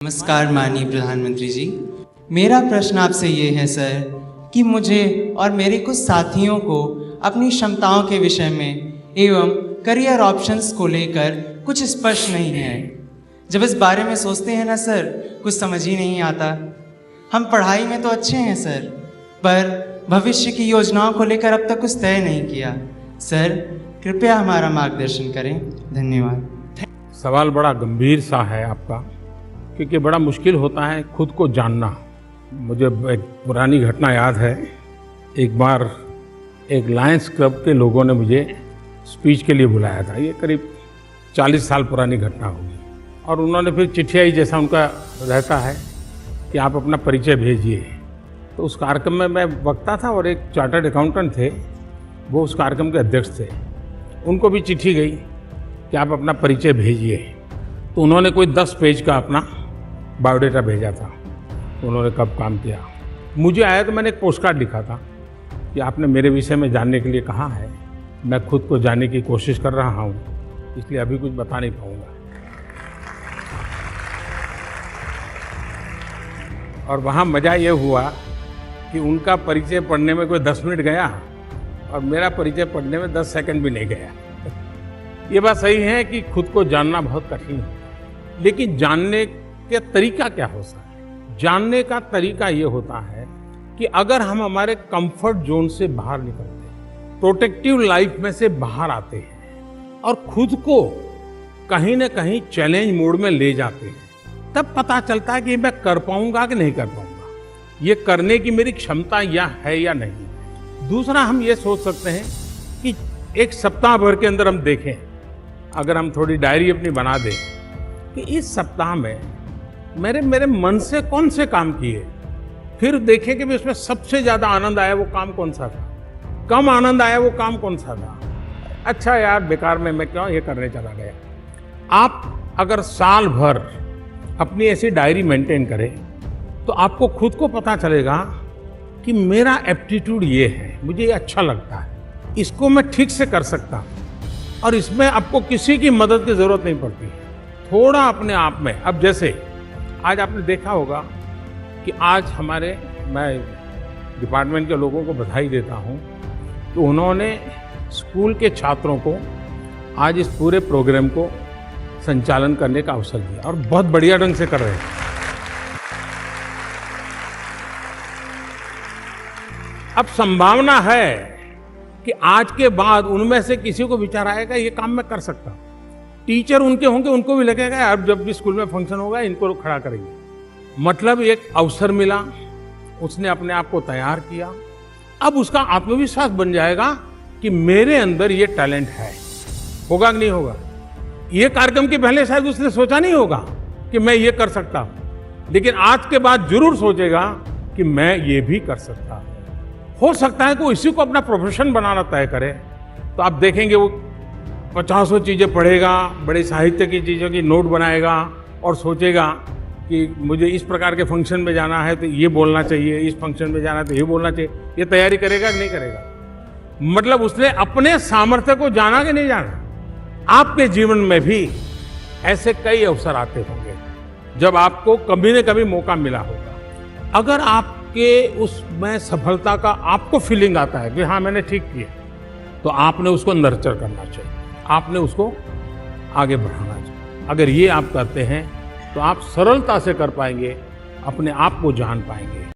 नमस्कार माननीय प्रधानमंत्री जी। मेरा प्रश्न आपसे ये है सर कि मुझे और मेरे कुछ साथियों को अपनी क्षमताओं के विषय में एवं करियर ऑप्शंस को लेकर कुछ स्पष्ट नहीं है। जब इस बारे में सोचते हैं ना सर, कुछ समझ ही नहीं आता। हम पढ़ाई में तो अच्छे हैं सर, पर भविष्य की योजनाओं को लेकर अब तक कुछ तय नहीं किया। सर कृपया हमारा मार्गदर्शन करें, धन्यवाद। सवाल बड़ा गंभीर सा है आपका, क्योंकि बड़ा मुश्किल होता है खुद को जानना। मुझे एक पुरानी घटना याद है। एक बार एक लायंस क्लब के लोगों ने मुझे स्पीच के लिए बुलाया था। ये करीब 40 साल पुरानी घटना होगी। और उन्होंने फिर चिट्ठी आई, जैसा उनका रहता है कि आप अपना परिचय भेजिए। तो उस कार्यक्रम में मैं वक्ता था और एक चार्टर्ड अकाउंटेंट थे, वो उस कार्यक्रम के अध्यक्ष थे। उनको भी चिट्ठी गई कि आप अपना परिचय भेजिए। तो उन्होंने कोई 10 पेज का अपना बायोडाटा भेजा था। तो उन्होंने कब काम किया, मुझे आया तो मैंने एक पोस्टकार्ड लिखा था कि आपने मेरे विषय में जानने के लिए कहा है, मैं खुद को जानने की कोशिश कर रहा हूँ, इसलिए अभी कुछ बता नहीं पाऊँगा। और वहाँ मज़ा ये हुआ कि उनका परिचय पढ़ने में कोई 10 मिनट गया और मेरा परिचय पढ़ने में 10 सेकंड भी नहीं गया। ये बात सही है कि खुद को जानना बहुत कठिन है, लेकिन जानने का तरीका क्या होता है? जानने का तरीका ये होता है कि अगर हम हमारे कंफर्ट जोन से बाहर निकलते हैं, प्रोटेक्टिव लाइफ में से बाहर आते हैं और खुद को कहीं ना कहीं चैलेंज मोड में ले जाते हैं, तब पता चलता है कि मैं कर पाऊंगा कि नहीं कर पाऊंगा, ये करने की मेरी क्षमता या है या नहीं। दूसरा, हम ये सोच सकते हैं कि एक सप्ताह भर के अंदर हम देखें, अगर हम थोड़ी डायरी अपनी बना दें कि इस सप्ताह में मेरे मन से कौन से काम किए, फिर देखें कि उसमें सबसे ज़्यादा आनंद आया वो काम कौन सा था, कम आनंद आया वो काम कौन सा था। अच्छा यार, बेकार में मैं क्यों ये करने चला गया। आप अगर साल भर अपनी ऐसी डायरी मेंटेन करें तो आपको खुद को पता चलेगा कि मेरा एप्टीट्यूड ये है, मुझे ये अच्छा लगता है, इसको मैं ठीक से कर सकता हूँ और इसमें आपको किसी की मदद की ज़रूरत नहीं पड़ती। थोड़ा अपने आप में, अब जैसे आज आपने देखा होगा कि आज मैं डिपार्टमेंट के लोगों को बधाई देता हूँ कि उन्होंने स्कूल के छात्रों को आज इस पूरे प्रोग्राम को संचालन करने का अवसर दिया और बहुत बढ़िया ढंग से कर रहे हैं। अब संभावना है कि आज के बाद उनमें से किसी को विचार आएगा ये काम मैं कर सकता हूँ। टीचर उनके होंगे, उनको भी लगेगा अब जब भी स्कूल में फंक्शन होगा इनको लोग खड़ा करेंगे। मतलब एक अवसर मिला, उसने अपने आप को तैयार किया, अब उसका आत्मविश्वास बन जाएगा कि मेरे अंदर ये टैलेंट है। होगा कि नहीं होगा? ये कार्यक्रम के पहले शायद उसने सोचा नहीं होगा कि मैं ये कर सकता हूँ, लेकिन आज के बाद जरूर सोचेगा कि मैं ये भी कर सकता हूँ। हो सकता है कि इसी को अपना प्रोफेशन बनाना तय करे, तो आप देखेंगे वो 50 चीज़ें पढ़ेगा, बड़े साहित्य की चीज़ों की नोट बनाएगा और सोचेगा कि मुझे इस प्रकार के फंक्शन में जाना है तो ये बोलना चाहिए, इस फंक्शन में जाना है तो ये बोलना चाहिए। ये तैयारी करेगा कि नहीं करेगा? मतलब उसने अपने सामर्थ्य को जाना कि नहीं जाना। आपके जीवन में भी ऐसे कई अवसर आते होंगे जब आपको कभी न कभी मौका मिला होगा। अगर आपके उसमें सफलता का आपको फीलिंग आता है कि हाँ मैंने ठीक किया, तो आपने उसको नर्चर करना चाहिए, आपने उसको आगे बढ़ाना चाहिए। अगर ये आप करते हैं तो आप सरलता से कर पाएंगे, अपने आप को जान पाएंगे।